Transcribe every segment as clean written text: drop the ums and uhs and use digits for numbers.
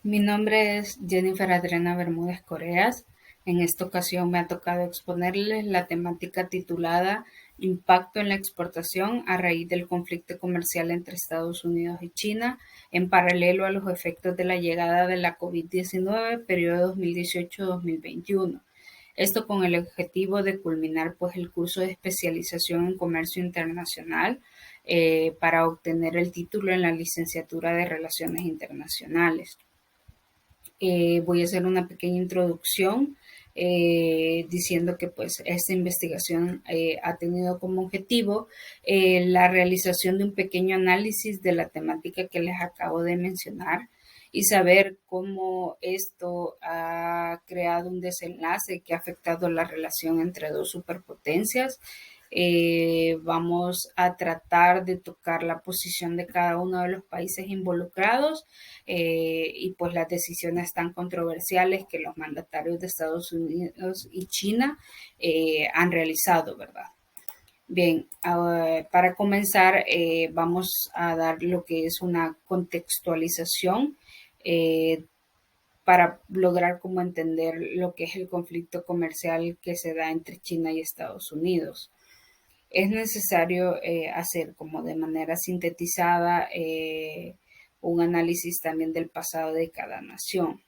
Mi nombre es Jennifer Adriana Bermúdez Coreas. En esta ocasión me ha tocado exponerles la temática titulada Impacto en la exportación a raíz del conflicto comercial entre Estados Unidos y China, en paralelo a los efectos de la llegada de la COVID-19, periodo 2018-2021. Esto con el objetivo de culminar pues el curso de especialización en comercio internacional para obtener el título en la licenciatura de Relaciones Internacionales. Voy a hacer una pequeña introducción diciendo que pues esta investigación ha tenido como objetivo la realización de un pequeño análisis de la temática que les acabo de mencionar y saber cómo esto ha creado un desenlace que ha afectado la relación entre dos superpotencias. Vamos a tratar de tocar la posición de cada uno de los países involucrados y pues las decisiones tan controversiales que los mandatarios de Estados Unidos y China han realizado, ¿verdad? Bien, para comenzar vamos a dar lo que es una contextualización eh, para lograr como entender lo que es el conflicto comercial que se da entre China y Estados Unidos. Es necesario hacer como de manera sintetizada un análisis también del pasado de cada nación.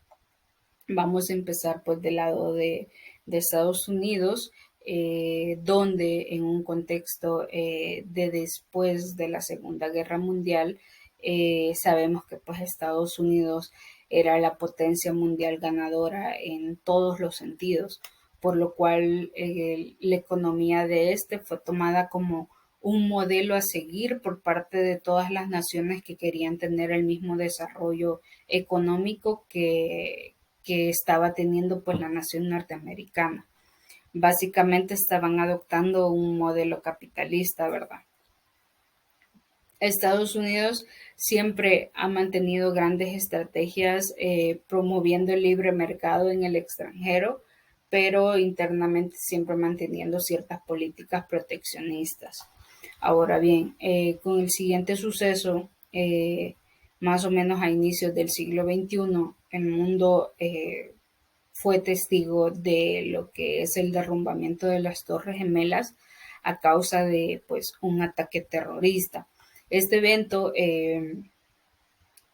Vamos a empezar pues del lado de Estados Unidos, donde en un contexto de después de la Segunda Guerra Mundial, sabemos que pues Estados Unidos era la potencia mundial ganadora en todos los sentidos, por lo cual la economía de este fue tomada como un modelo a seguir por parte de todas las naciones que querían tener el mismo desarrollo económico que estaba teniendo pues la nación norteamericana. Básicamente estaban adoptando un modelo capitalista, ¿verdad? Estados Unidos siempre ha mantenido grandes estrategias promoviendo el libre mercado en el extranjero, pero internamente siempre manteniendo ciertas políticas proteccionistas. Ahora bien, con el siguiente suceso, más o menos a inicios del siglo XXI, el mundo fue testigo de lo que es el derrumbamiento de las Torres Gemelas a causa de pues un ataque terrorista. Este evento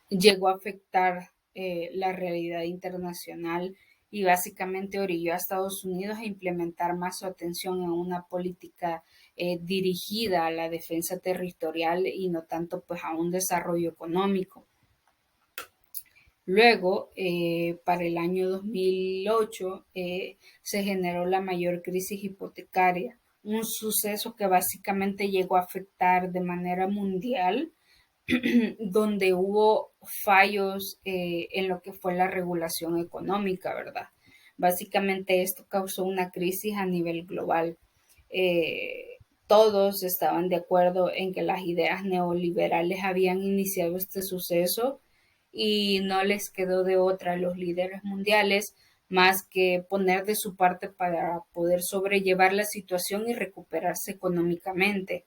llegó a afectar la realidad internacional y básicamente orilló a Estados Unidos a implementar más su atención en una política dirigida a la defensa territorial y no tanto pues a un desarrollo económico. Luego, para el año 2008, se generó la mayor crisis hipotecaria, un suceso que básicamente llegó a afectar de manera mundial, donde hubo fallos en lo que fue la regulación económica, ¿verdad? Básicamente esto causó una crisis a nivel global. Todos estaban de acuerdo en que las ideas neoliberales habían iniciado este suceso y no les quedó de otra a los líderes mundiales más que poner de su parte para poder sobrellevar la situación y recuperarse económicamente.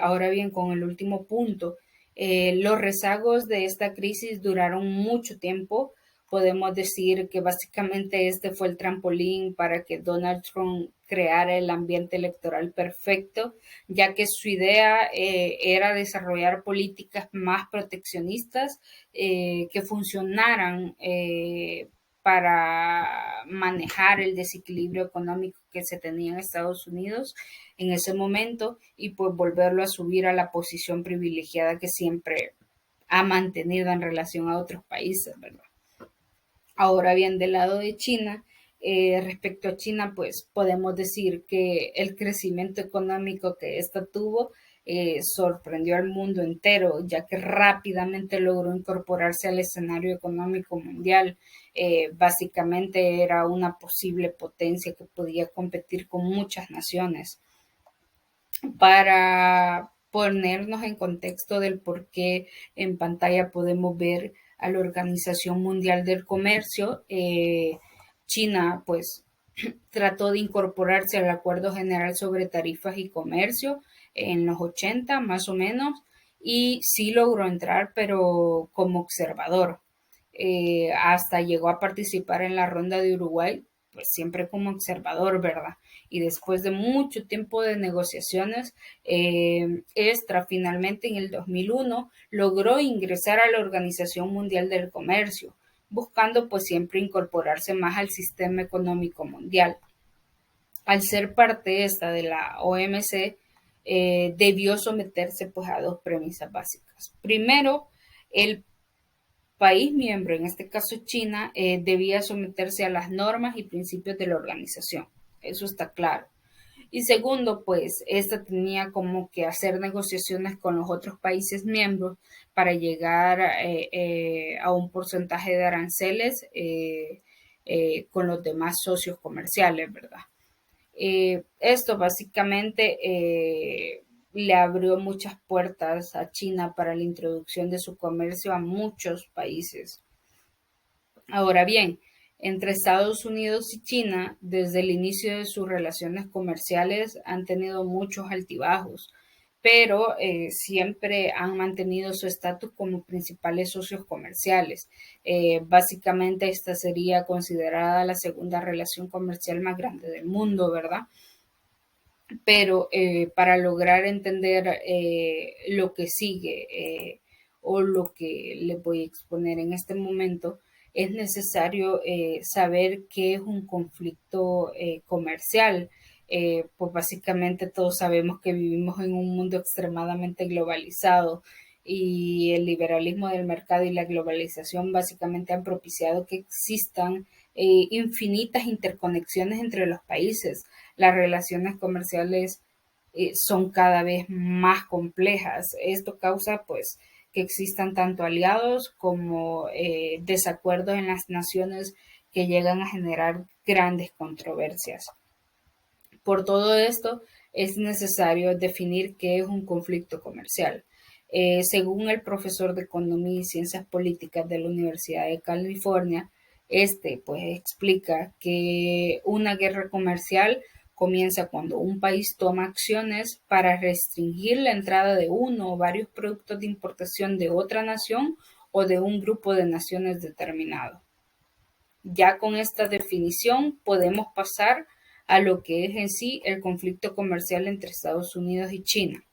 Ahora bien, con el último punto, los rezagos de esta crisis duraron mucho tiempo. Podemos decir que básicamente este fue el trampolín para que Donald Trump creara el ambiente electoral perfecto, ya que su idea era desarrollar políticas más proteccionistas que funcionaran para manejar el desequilibrio económico que se tenía en Estados Unidos en ese momento y pues volverlo a subir a la posición privilegiada que siempre ha mantenido en relación a otros países, ¿verdad? Ahora bien, del lado de China, respecto a China, pues podemos decir que el crecimiento económico que ésta tuvo sorprendió al mundo entero, ya que rápidamente logró incorporarse al escenario económico mundial. Básicamente era una posible potencia que podía competir con muchas naciones. Para ponernos en contexto del por qué en pantalla podemos ver a la Organización Mundial del Comercio, China pues trató de incorporarse al Acuerdo General sobre Tarifas y Comercio en los 80 más o menos y sí logró entrar pero como observador. hasta llegó a participar en la ronda de Uruguay, pues siempre como observador, ¿verdad? Y después de mucho tiempo de negociaciones, Extra finalmente en el 2001 logró ingresar a la Organización Mundial del Comercio, buscando pues siempre incorporarse más al sistema económico mundial. Al ser parte esta de la OMC, debió someterse pues a dos premisas básicas. Primero, el país miembro, en este caso China, debía someterse a las normas y principios de la organización. Eso está claro. Y segundo, pues esta tenía como que hacer negociaciones con los otros países miembros para llegar a un porcentaje de aranceles con los demás socios comerciales, ¿verdad? Esto básicamente le abrió muchas puertas a China para la introducción de su comercio a muchos países. Ahora bien, entre Estados Unidos y China, desde el inicio de sus relaciones comerciales han tenido muchos altibajos, pero siempre han mantenido su estatus como principales socios comerciales. Básicamente esta sería considerada la segunda relación comercial más grande del mundo, ¿verdad? Pero para lograr entender lo que sigue o lo que les voy a exponer en este momento, es necesario saber qué es un conflicto comercial. Pues básicamente todos sabemos que vivimos en un mundo extremadamente globalizado y el liberalismo del mercado y la globalización básicamente han propiciado que existan infinitas interconexiones entre los países. Las relaciones comerciales son cada vez más complejas. Esto causa pues que existan tanto aliados como desacuerdos en las naciones que llegan a generar grandes controversias. Por todo esto, es necesario definir qué es un conflicto comercial. Según el profesor de Economía y Ciencias Políticas de la Universidad de California, este pues explica que una guerra comercial comienza cuando un país toma acciones para restringir la entrada de uno o varios productos de importación de otra nación o de un grupo de naciones determinado. Ya con esta definición podemos pasar a lo que es en sí el conflicto comercial entre Estados Unidos y China.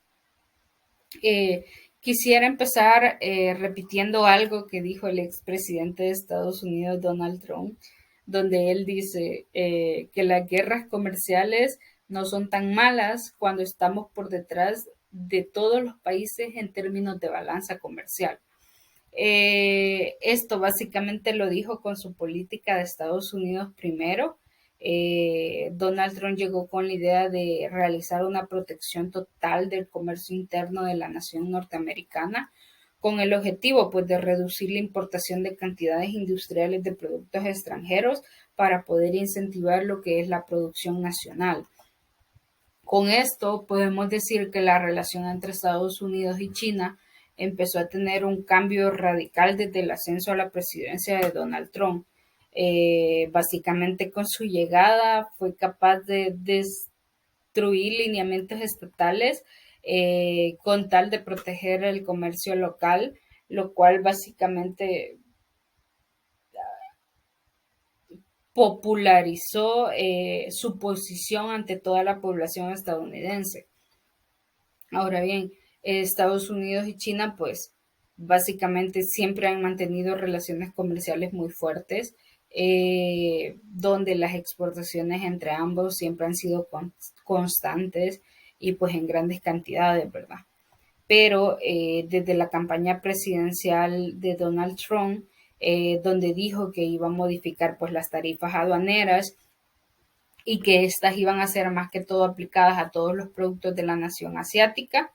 Eh, Quisiera empezar repitiendo algo que dijo el expresidente de Estados Unidos, Donald Trump, donde él dice que las guerras comerciales no son tan malas cuando estamos por detrás de todos los países en términos de balanza comercial. Esto básicamente lo dijo con su política de Estados Unidos primero. Donald Trump llegó con la idea de realizar una protección total del comercio interno de la nación norteamericana, con el objetivo pues de reducir la importación de cantidades industriales de productos extranjeros para poder incentivar lo que es la producción nacional. Con esto podemos decir que la relación entre Estados Unidos y China empezó a tener un cambio radical desde el ascenso a la presidencia de Donald Trump. Básicamente con su llegada fue capaz de destruir lineamientos estatales con tal de proteger el comercio local, lo cual básicamente popularizó su posición ante toda la población estadounidense. Ahora bien, Estados Unidos y China, pues básicamente siempre han mantenido relaciones comerciales muy fuertes, donde las exportaciones entre ambos siempre han sido constantes y pues en grandes cantidades, ¿verdad? Pero desde la campaña presidencial de Donald Trump, donde dijo que iba a modificar pues las tarifas aduaneras y que estas iban a ser más que todo aplicadas a todos los productos de la nación asiática,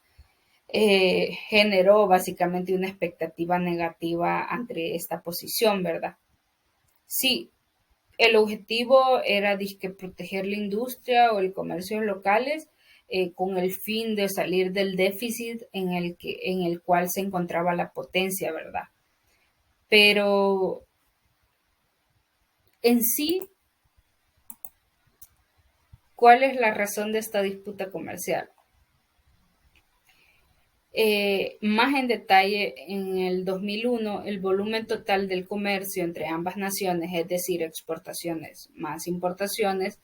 generó básicamente una expectativa negativa ante esta posición, ¿verdad? Sí, el objetivo era disque proteger la industria o el comercio locales con el fin de salir del déficit en el cual se encontraba la potencia, ¿verdad? Pero en sí, ¿cuál es la razón de esta disputa comercial? Más en detalle, en el 2001, el volumen total del comercio entre ambas naciones, es decir, exportaciones más importaciones,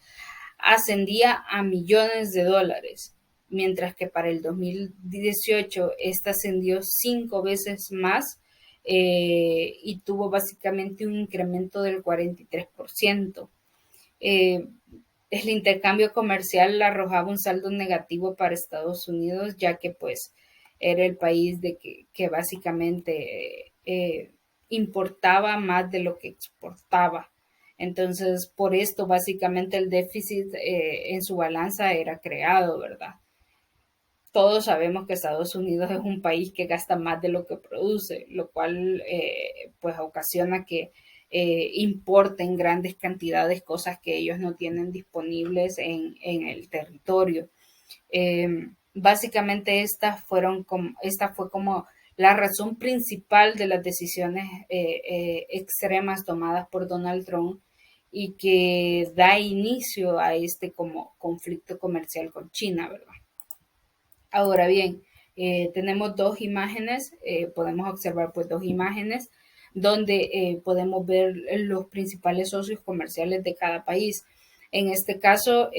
ascendía a millones de dólares, mientras que para el 2018 esta ascendió 5 veces más y tuvo básicamente un incremento del 43%. Eh, el intercambio comercial arrojaba un saldo negativo para Estados Unidos, ya que pues era el país que básicamente importaba más de lo que exportaba. Entonces, por esto básicamente el déficit en su balanza era creado, ¿verdad? Todos sabemos que Estados Unidos es un país que gasta más de lo que produce, lo cual pues ocasiona que importen grandes cantidades, cosas que ellos no tienen disponibles en el territorio. Básicamente esta fue como la razón principal de las decisiones extremas tomadas por Donald Trump y que da inicio a este como conflicto comercial con China, ¿verdad? Ahora bien, tenemos dos imágenes, podemos observar pues dos imágenes donde podemos ver los principales socios comerciales de cada país. En este caso,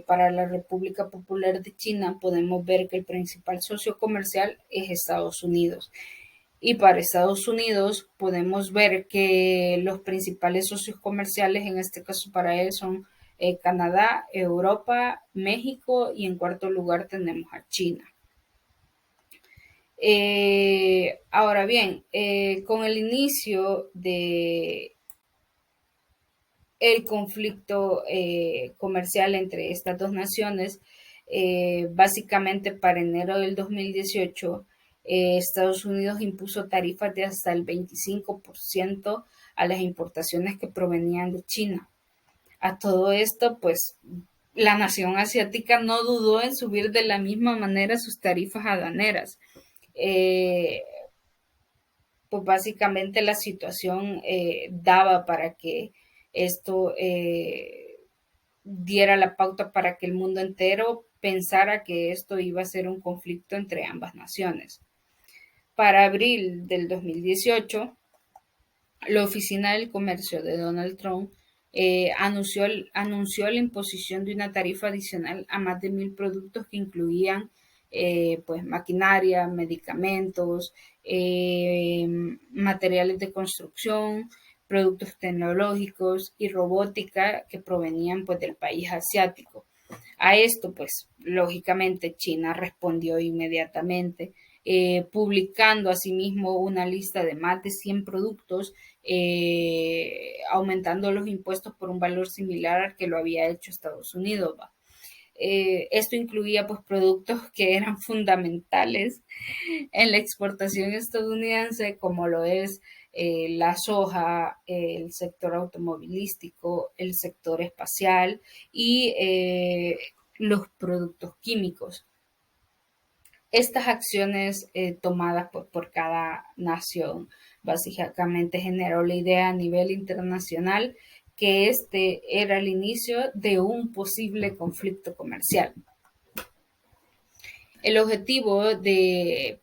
para la República Popular de China, podemos ver que el principal socio comercial es Estados Unidos. Y para Estados Unidos podemos ver que los principales socios comerciales, en este caso para él, son Canadá, Europa, México y en cuarto lugar tenemos a China. Ahora bien, con el inicio de el conflicto comercial entre estas dos naciones, básicamente para enero del 2018, Estados Unidos impuso tarifas de hasta el 25% a las importaciones que provenían de China. A todo esto, pues la nación asiática no dudó en subir de la misma manera sus tarifas aduaneras. Eh, pues básicamente la situación daba para que esto diera la pauta para que el mundo entero pensara que esto iba a ser un conflicto entre ambas naciones. Para abril del 2018, la Oficina del Comercio de Donald Trump anunció la imposición de una tarifa adicional a más de 1,000 productos que incluían pues maquinaria, medicamentos, materiales de construcción, productos tecnológicos y robótica que provenían pues del país asiático. A esto, pues, lógicamente China respondió inmediatamente, publicando asimismo una lista de más de 100 productos, aumentando los impuestos por un valor similar al que lo había hecho Estados Unidos. ¿Va? Esto incluía pues productos que eran fundamentales en la exportación estadounidense, como lo es la soja, el sector automovilístico, el sector espacial y los productos químicos. Estas acciones tomadas por cada nación básicamente generó la idea a nivel internacional que este era el inicio de un posible conflicto comercial. El objetivo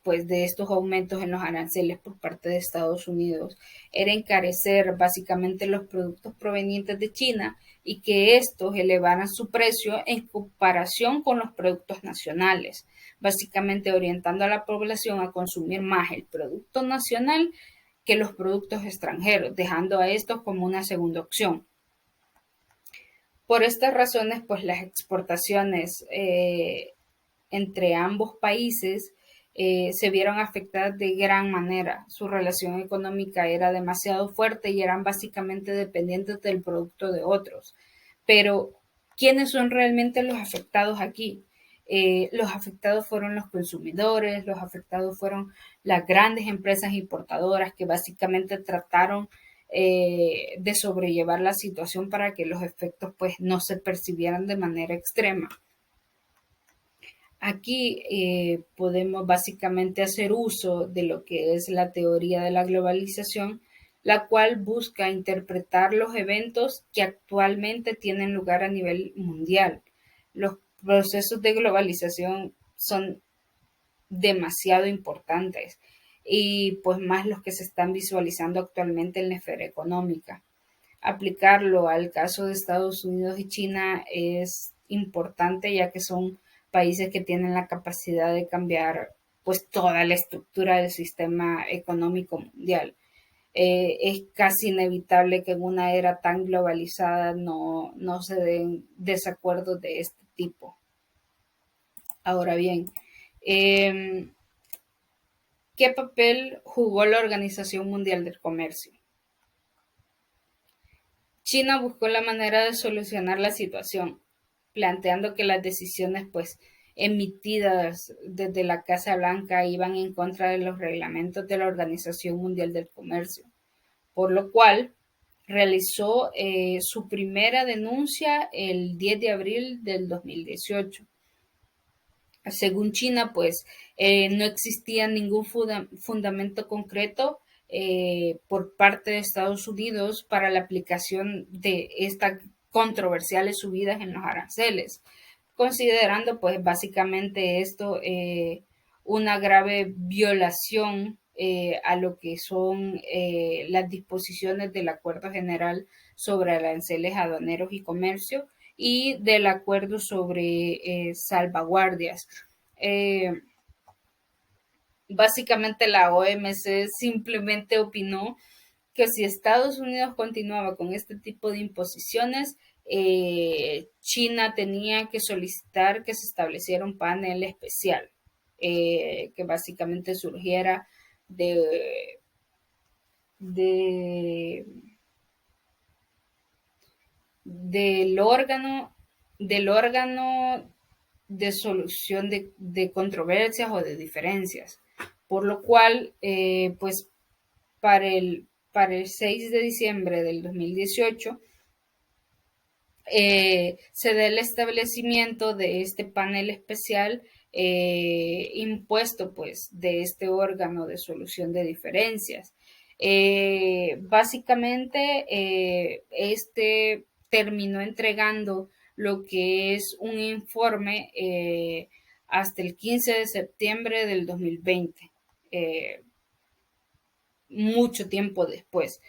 pues, de estos aumentos en los aranceles por parte de Estados Unidos era encarecer básicamente los productos provenientes de China y que estos elevaran su precio en comparación con los productos nacionales, básicamente orientando a la población a consumir más el producto nacional que los productos extranjeros, dejando a estos como una segunda opción. Por estas razones, pues las exportaciones entre ambos países se vieron afectadas de gran manera. Su relación económica era demasiado fuerte y eran básicamente dependientes del producto de otros. Pero, ¿quiénes son realmente los afectados aquí? Los afectados fueron los consumidores, los afectados fueron las grandes empresas importadoras que básicamente trataron de sobrellevar la situación para que los efectos pues no se percibieran de manera extrema. Aquí podemos básicamente hacer uso de lo que es la teoría de la globalización, la cual busca interpretar los eventos que actualmente tienen lugar a nivel mundial. Los procesos de globalización son demasiado importantes y pues más los que se están visualizando actualmente en la esfera económica. Aplicarlo al caso de Estados Unidos y China es importante ya que son países que tienen la capacidad de cambiar pues toda la estructura del sistema económico mundial. Es casi inevitable que en una era tan globalizada no se den desacuerdos de este tipo. Ahora bien, ¿qué papel jugó la Organización Mundial del Comercio? China buscó la manera de solucionar la situación, planteando que las decisiones pues emitidas desde la Casa Blanca iban en contra de los reglamentos de la Organización Mundial del Comercio, por lo cual realizó su primera denuncia el 10 de abril del 2018. Según China, pues no existía ningún fundamento concreto por parte de Estados Unidos para la aplicación de estas controversiales subidas en los aranceles, considerando pues básicamente esto una grave violación a lo que son las disposiciones del Acuerdo General sobre Aranceles Aduaneros y Comercio y del acuerdo sobre salvaguardias. Eh, Básicamente la OMC simplemente opinó que si Estados Unidos continuaba con este tipo de imposiciones, China tenía que solicitar que se estableciera un panel especial que básicamente surgiera de, de del órgano del órgano de solución de controversias o de diferencias, por lo cual pues para el 6 de diciembre del 2018 se da el establecimiento de este panel especial impuesto pues de este órgano de solución de diferencias. Básicamente este terminó entregando lo que es un informe hasta el 15 de septiembre del 2020. Mucho tiempo después.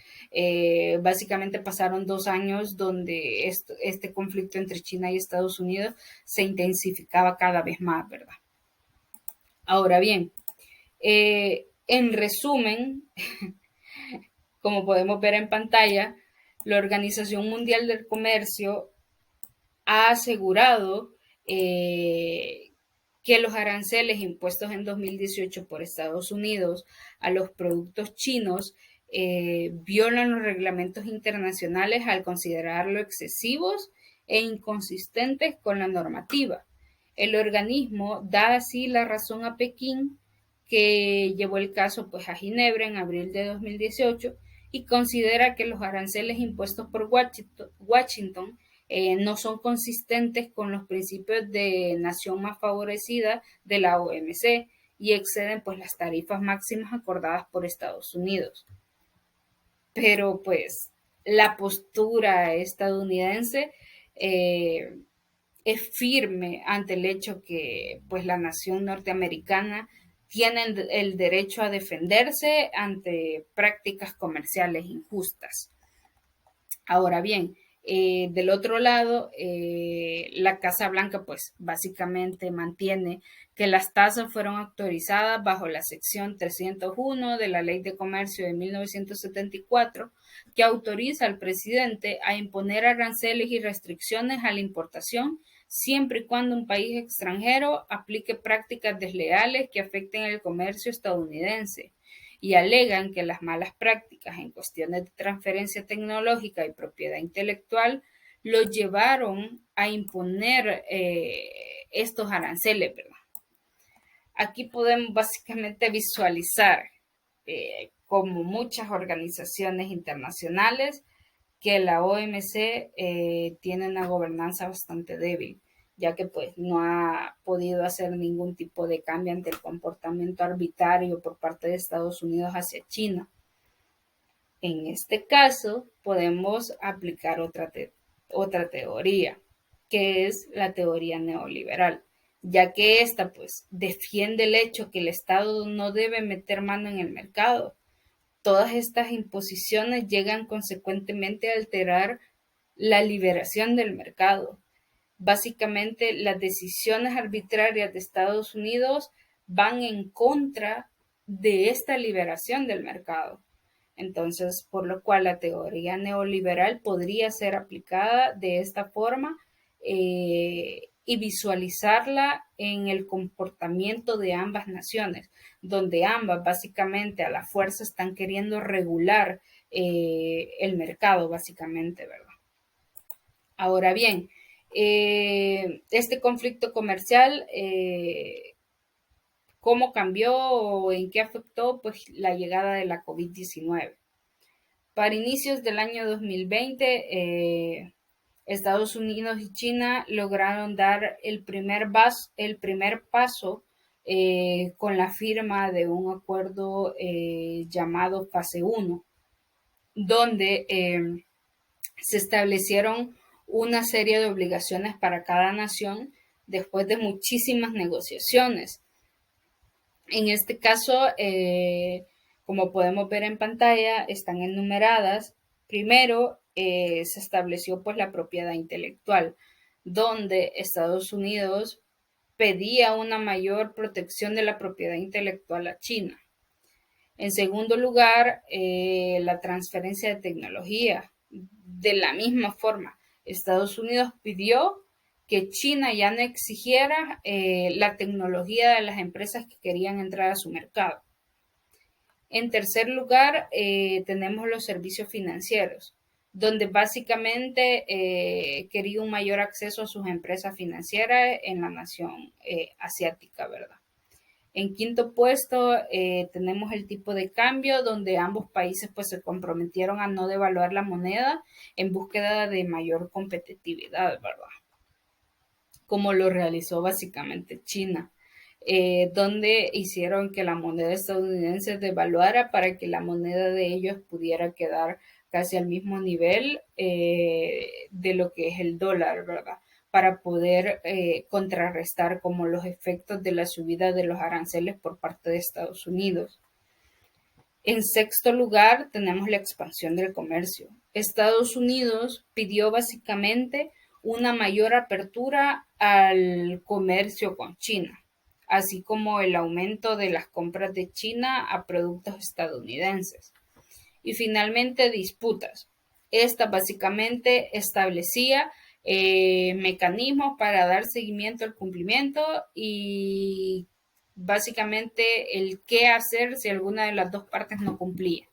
Básicamente pasaron 2 años donde este conflicto entre China y Estados Unidos se intensificaba cada vez más, ¿verdad? Ahora bien, en resumen, como podemos ver en pantalla, la Organización Mundial del Comercio ha asegurado que los aranceles impuestos en 2018 por Estados Unidos a los productos chinos violan los reglamentos internacionales al considerarlos excesivos e inconsistentes con la normativa. El organismo da así la razón a Pekín, que llevó el caso pues, a Ginebra en abril de 2018 y considera que los aranceles impuestos por Washington no son consistentes con los principios de nación más favorecida de la OMC y exceden pues las tarifas máximas acordadas por Estados Unidos. Pero pues la postura estadounidense es firme ante el hecho que pues la nación norteamericana tiene el derecho a defenderse ante prácticas comerciales injustas. Ahora bien, del otro lado, la Casa Blanca pues básicamente mantiene que las tasas fueron autorizadas bajo la sección 301 de la Ley de Comercio de 1974, que autoriza al presidente a imponer aranceles y restricciones a la importación siempre y cuando un país extranjero aplique prácticas desleales que afecten el comercio estadounidense y alegan que las malas prácticas en cuestiones de transferencia tecnológica y propiedad intelectual los llevaron a imponer estos aranceles, ¿verdad? Aquí podemos básicamente visualizar, como muchas organizaciones internacionales, que la OMC tiene una gobernanza bastante débil, ya que pues no ha podido hacer ningún tipo de cambio ante el comportamiento arbitrario por parte de Estados Unidos hacia China. En este caso, podemos aplicar otra teoría, que es la teoría neoliberal. ya que esta pues defiende el hecho que el Estado no debe meter mano en el mercado. Todas estas imposiciones llegan consecuentemente a alterar la liberación del mercado. Básicamente, las decisiones arbitrarias de Estados Unidos van en contra de esta liberación del mercado. Entonces, por lo cual la teoría neoliberal podría ser aplicada de esta forma y visualizarla en el comportamiento de ambas naciones, donde ambas básicamente a la fuerza están queriendo regular el mercado, básicamente, ¿verdad? Ahora bien, este conflicto comercial, ¿cómo cambió o en qué afectó pues, la llegada de la COVID-19? Para inicios del año 2020, Estados Unidos y China lograron dar el primer paso con la firma de un acuerdo llamado Fase 1, donde se establecieron una serie de obligaciones para cada nación después de muchísimas negociaciones. En este caso, como podemos ver en pantalla, están enumeradas. Primero, se estableció pues la propiedad intelectual, donde Estados Unidos pedía una mayor protección de la propiedad intelectual a China. En segundo lugar, la transferencia de tecnología. De la misma forma, Estados Unidos pidió que China ya no exigiera la tecnología de las empresas que querían entrar a su mercado. En tercer lugar, tenemos los servicios financieros, donde básicamente quería un mayor acceso a sus empresas financieras en la nación asiática, ¿verdad? En quinto puesto tenemos el tipo de cambio, donde ambos países pues se comprometieron a no devaluar la moneda en búsqueda de mayor competitividad, ¿verdad? Como lo realizó básicamente China, donde hicieron que la moneda estadounidense devaluara para que la moneda de ellos pudiera quedar casi al mismo nivel de lo que es el dólar, ¿verdad? Para poder contrarrestar como los efectos de la subida de los aranceles por parte de Estados Unidos. En sexto lugar, tenemos la expansión del comercio. Estados Unidos pidió básicamente una mayor apertura al comercio con China, así como el aumento de las compras de China a productos estadounidenses. Y finalmente, disputas. Esta básicamente establecía mecanismos para dar seguimiento al cumplimiento y básicamente el qué hacer si alguna de las dos partes no cumplía.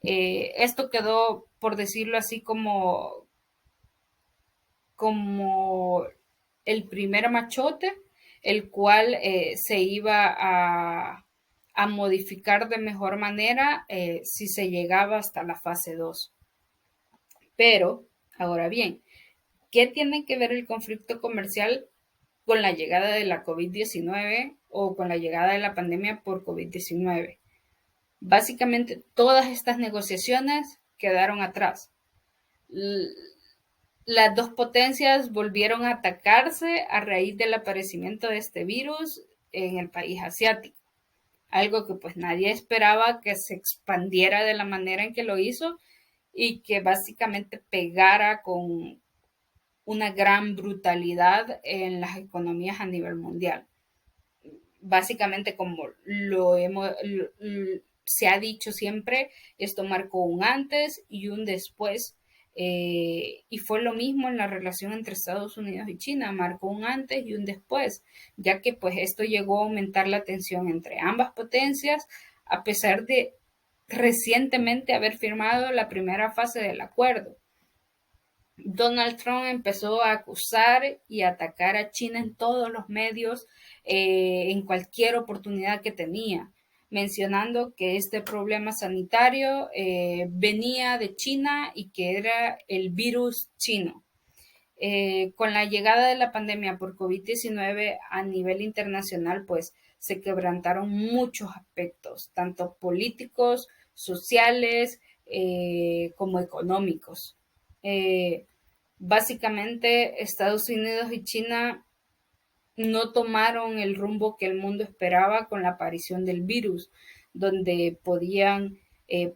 Esto quedó, por decirlo así, como el primer machote, el cual se iba a modificar de mejor manera si se llegaba hasta la fase 2. Pero, ahora bien, ¿qué tiene que ver el conflicto comercial con la llegada de la COVID-19 o con la llegada de la pandemia por COVID-19? Básicamente, todas estas negociaciones quedaron atrás. Las dos potencias volvieron a atacarse a raíz del aparecimiento de este virus en el país asiático. Algo que pues nadie esperaba que se expandiera de la manera en que lo hizo y que básicamente pegara con una gran brutalidad en las economías a nivel mundial. Básicamente, como se ha dicho siempre, esto marcó un antes y un después. Y fue lo mismo en la relación entre Estados Unidos y China, marcó un antes y un después, ya que pues esto llegó a aumentar la tensión entre ambas potencias, a pesar de recientemente haber firmado la primera fase del acuerdo. Donald Trump empezó a acusar y atacar a China en todos los medios, en cualquier oportunidad que tenía, mencionando que este problema sanitario venía de China y que era el virus chino. Con la llegada de la pandemia por COVID-19 a nivel internacional, pues se quebrantaron muchos aspectos, tanto políticos, sociales, como económicos. Básicamente, Estados Unidos y China no tomaron el rumbo que el mundo esperaba con la aparición del virus, donde podían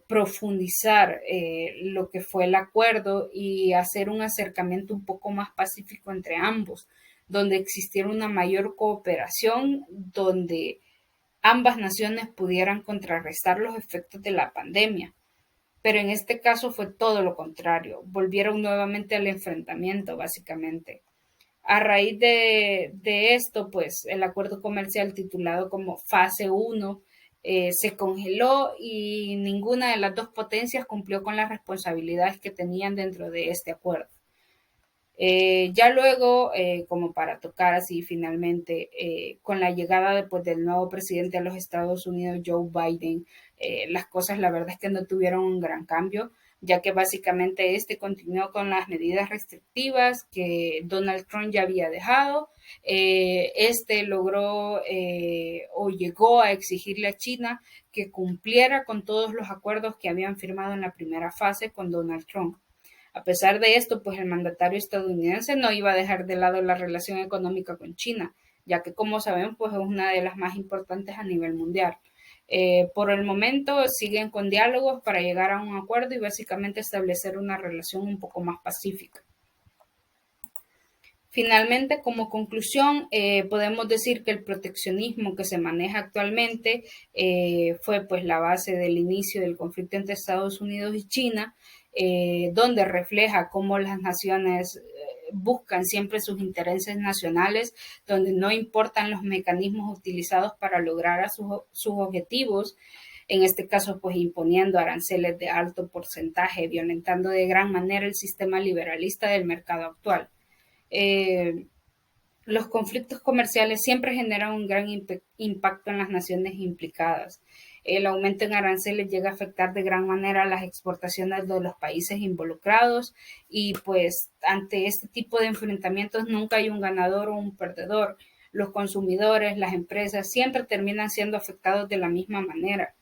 profundizar lo que fue el acuerdo y hacer un acercamiento un poco más pacífico entre ambos, donde existiera una mayor cooperación, donde ambas naciones pudieran contrarrestar los efectos de la pandemia. Pero en este caso fue todo lo contrario, volvieron nuevamente al enfrentamiento, básicamente. A raíz de esto, pues el acuerdo comercial titulado como Fase 1 se congeló y ninguna de las dos potencias cumplió con las responsabilidades que tenían dentro de este acuerdo. Ya luego, como para tocar así finalmente, con la llegada después del nuevo presidente de los Estados Unidos, Joe Biden, las cosas la verdad es que no tuvieron un gran cambio, ya que básicamente este continuó con las medidas restrictivas que Donald Trump ya había dejado. Este logró o llegó a exigirle a China que cumpliera con todos los acuerdos que habían firmado en la primera fase con Donald Trump. A pesar de esto, pues el mandatario estadounidense no iba a dejar de lado la relación económica con China, ya que como saben, pues es una de las más importantes a nivel mundial. Por el momento siguen con diálogos para llegar a un acuerdo y básicamente establecer una relación un poco más pacífica. Finalmente, como conclusión, podemos decir que el proteccionismo que se maneja actualmente fue pues la base del inicio del conflicto entre Estados Unidos y China, donde refleja cómo las naciones buscan siempre sus intereses nacionales, donde no importan los mecanismos utilizados para lograr sus objetivos, en este caso pues imponiendo aranceles de alto porcentaje, violentando de gran manera el sistema liberalista del mercado actual. Eh, los conflictos comerciales siempre generan un gran impacto en las naciones implicadas. El aumento en aranceles llega a afectar de gran manera las exportaciones de los países involucrados y pues ante este tipo de enfrentamientos nunca hay un ganador o un perdedor. Los consumidores, las empresas siempre terminan siendo afectados de la misma manera.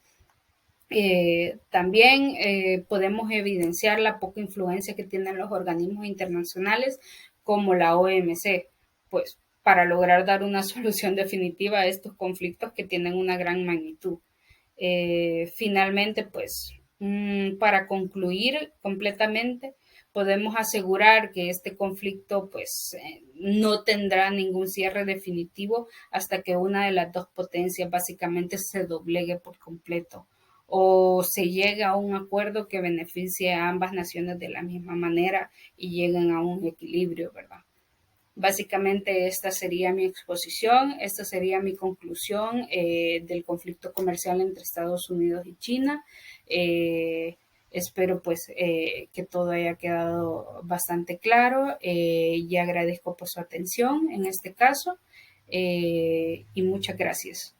También podemos evidenciar la poca influencia que tienen los organismos internacionales como la OMC, pues para lograr dar una solución definitiva a estos conflictos que tienen una gran magnitud. Finalmente, pues para concluir completamente, podemos asegurar que este conflicto pues no tendrá ningún cierre definitivo hasta que una de las dos potencias básicamente se doblegue por completo o se llegue a un acuerdo que beneficie a ambas naciones de la misma manera y lleguen a un equilibrio, ¿verdad? Básicamente esta sería mi exposición, esta sería mi conclusión del conflicto comercial entre Estados Unidos y China. Espero pues que todo haya quedado bastante claro y agradezco por su atención en este caso y muchas gracias.